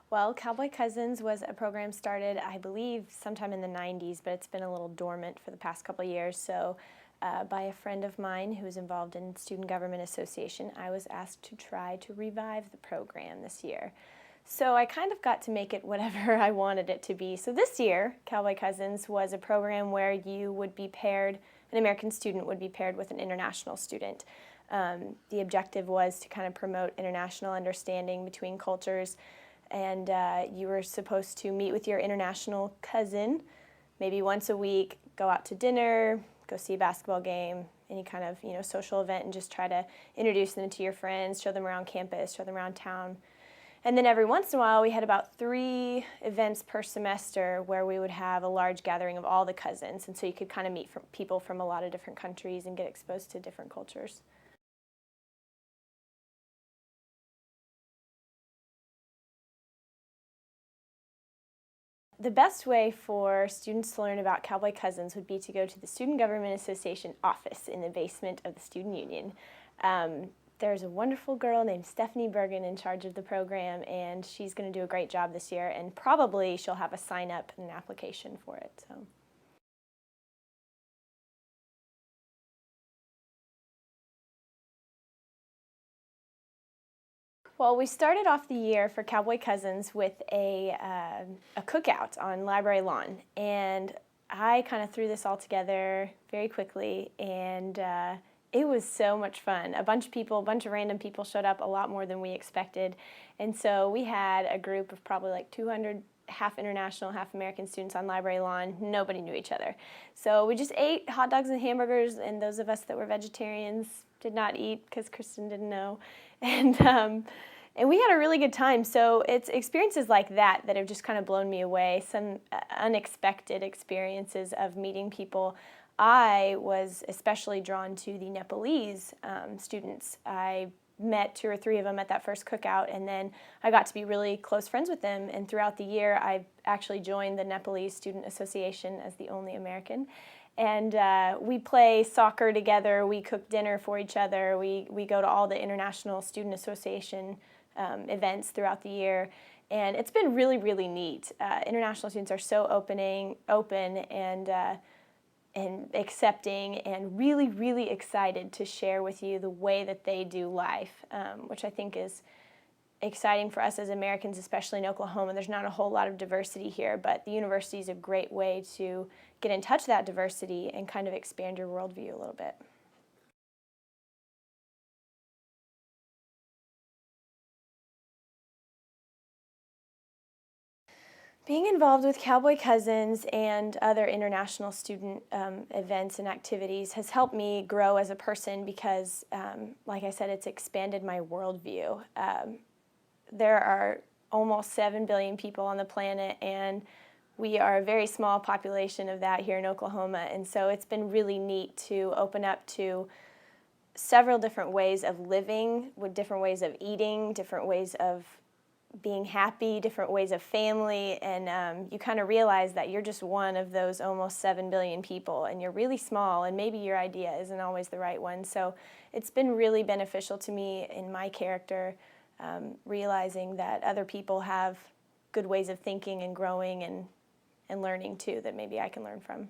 Well, Cowboy Cousins was a program started, I believe, sometime in the 90s, but it's been a little dormant for the past couple of years. So by a friend of mine who is involved in Student Government Association, I was asked to try to revive the program this year. So I kind of got to make it whatever I wanted it to be. So this year, Cowboy Cousins was a program where you would be paired, an American student would be paired with an international student. The objective was to kind of promote international understanding between cultures, and you were supposed to meet with your international cousin maybe once a week, go out to dinner, go see a basketball game, any kind of social event, and just try to introduce them to your friends, show them around campus, show them around town. And then every once in a while we had about 3 events per semester where we would have a large gathering of all the cousins, and so you could kind of meet people from a lot of different countries and get exposed to different cultures. The best way for students to learn about Cowboy Cousins would be to go to the Student Government Association office in the basement of the Student Union. There's a wonderful girl named Stephanie Bergen in charge of the program, and she's going to do a great job this year, and probably she'll have a sign-up and an application for it. So. Well, we started off the year for Cowboy Cousins with a cookout on Library Lawn, and I kind of threw this all together very quickly, and it was so much fun. A bunch of random people showed up, a lot more than we expected, and so we had a group of probably like 200 half international, half American students on Library Lawn. Nobody knew each other. So we just ate hot dogs and hamburgers, and those of us that were vegetarians did not eat because Kristen didn't know. And we had a really good time. So it's experiences like that that have just kind of blown me away, some unexpected experiences of meeting people. I was especially drawn to the Nepalese students. I met 2 or 3 of them at that first cookout, and then I got to be really close friends with them, and throughout the year I actually joined the Nepalese Student Association as the only American. And we play soccer together, we cook dinner for each other, we go to all the International Student Association events throughout the year, and it's been really, really neat. International students are so open and accepting and really, really excited to share with you the way that they do life, which I think is exciting for us as Americans, especially in Oklahoma. There's not a whole lot of diversity here, but the university is a great way to get in touch with that diversity and kind of expand your worldview a little bit. Being involved with Cowboy Cousins and other international student events and activities has helped me grow as a person because, like I said, it's expanded my worldview. There are almost 7 billion people on the planet, and we are a very small population of that here in Oklahoma, and so it's been really neat to open up to several different ways of living, with different ways of eating, different ways of being happy, different ways of family, and you kind of realize that you're just one of those almost 7 billion people, and you're really small, and maybe your idea isn't always the right one. So it's been really beneficial to me in my character, realizing that other people have good ways of thinking and growing and learning too that maybe I can learn from.